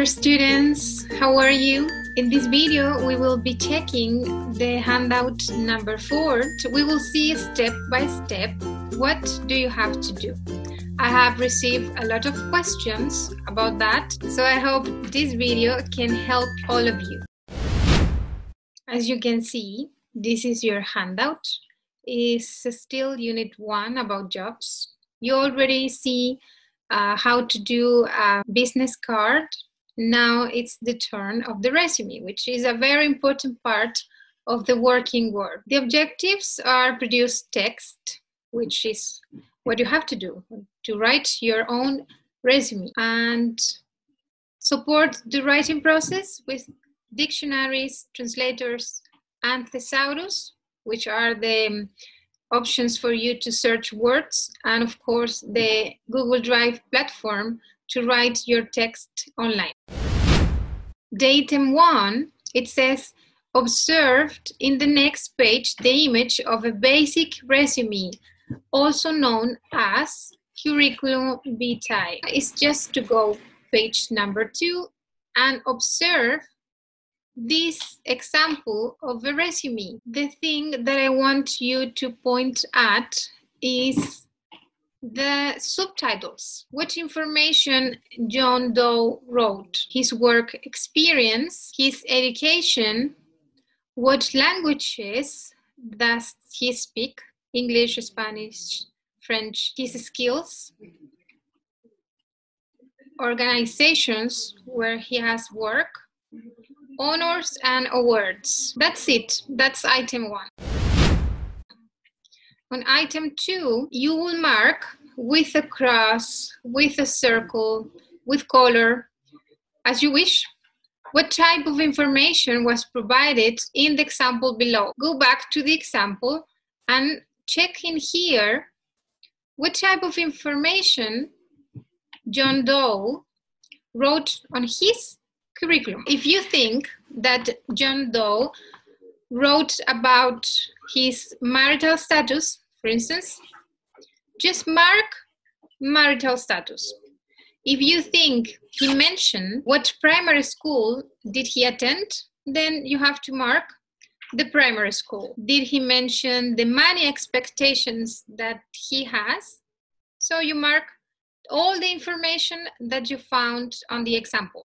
dear students, how are you? In this video, we will be checking the handout number 4. We will see step by step what do you have to do. I have received a lot of questions about that, so I hope this video can help all of you. As you can see, this is your handout. It's still Unit 1 about jobs. You already see how to do a business card. Now it's the turn of the resume, which is a very important part of the working world. The objectives are produce text, which is what you have to do, to write your own resume, and support the writing process with dictionaries, translators, and thesaurus, which are the options for you to search words, and of course the Google Drive platform to write your text online. The item 1, it says, observed in the next page the image of a basic resume, also known as curriculum vitae. It's just to go page number 2 and observe this example of a resume. The thing that I want you to point at is the subtitles. What information John Doe wrote, his work experience, his education, what languages does he speak, English, Spanish, French, his skills, organizations where he has worked, honors and awards. That's it. That's item 1. On item 2, you will mark with a cross, with a circle, with color, as you wish, what type of information was provided in the example below. Go back to the example and check in here what type of information John Doe wrote on his curriculum. If you think that John Doe wrote about his marital status, for instance, just mark marital status. If you think he mentioned what primary school did he attend, then you have to mark the primary school. Did he mention the money expectations that he has? So you mark all the information that you found on the example.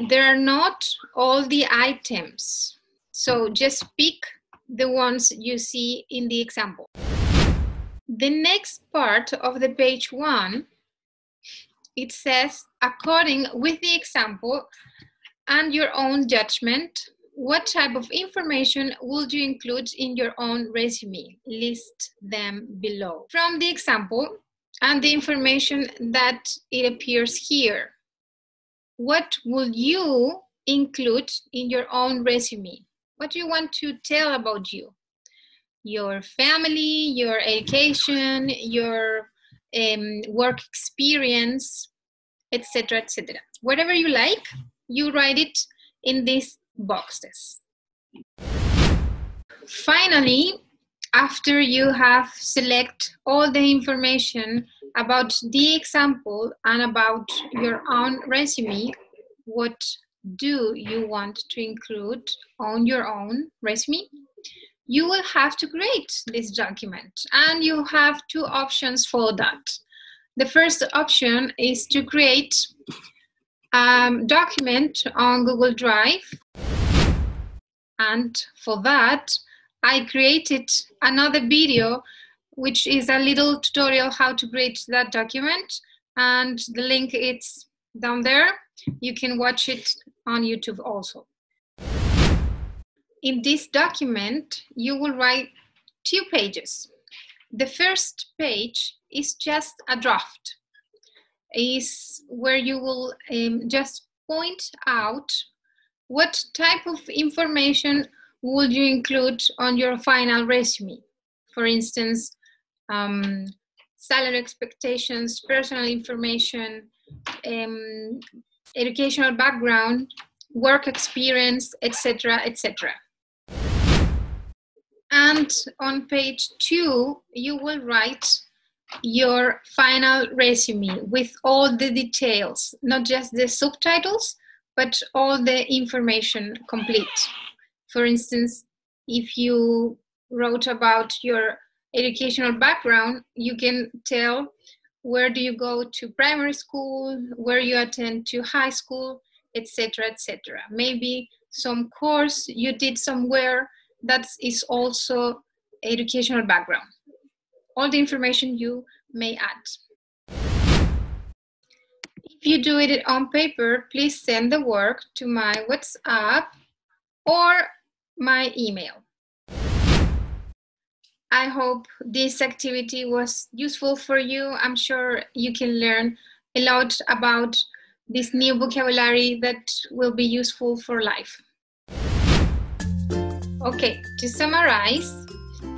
There are not all the items, so just pick the ones you see in the example. The next part of the page 1, it says, according with the example and your own judgment, what type of information would you include in your own resume? List them below. From the example and the information that it appears here, what will you include in your own resume? What do you want to tell about you? Your family, your education, your work experience, etc., etc. Whatever you like, you write it in these boxes. Finally, after you have selected all the information about the example and about your own resume, what do you want to include on your own resume? You will have to create this document, and you have 2 options for that. The first option is to create a document on Google Drive, and for that I created another video which is a little tutorial how to create that document, and the link is down there. You can watch it on YouTube also. In this document, you will write 2 pages. The first page is just a draft. Is where you will just point out what type of information would you include on your final resume. For instance, salary expectations, personal information, educational background, work experience, etc., etc. And on page 2, you will write your final resume with all the details, not just the subtitles, but all the information complete. For instance, if you wrote about your educational background, you can tell where do you go to primary school, where you attend to high school, etc., etc. Maybe some course you did somewhere that is also educational background. All the information you may add. If you do it on paper, please send the work to my WhatsApp or my email. I hope this activity was useful for you. I'm sure you can learn a lot about this new vocabulary that will be useful for life. Okay, to summarize,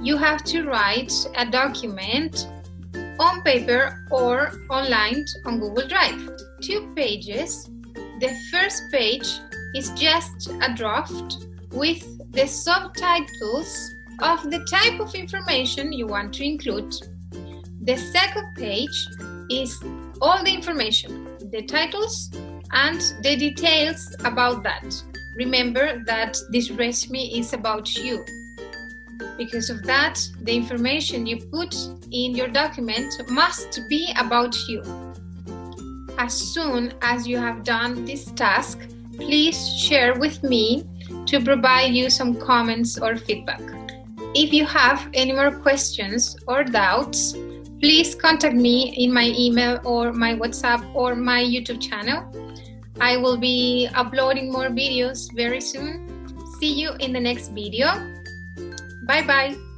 you have to write a document on paper or online on Google Drive. 2 pages. The first page is just a draft with the subtitles of the type of information you want to include. The second page is all the information, the titles and the details about that. Remember that this resume is about you. Because of that, the information you put in your document must be about you. As soon as you have done this task, please share with me to provide you some comments or feedback. If you have any more questions or doubts, please contact me in my email or my WhatsApp or my YouTube channel. I will be uploading more videos very soon. See you in the next video. Bye bye.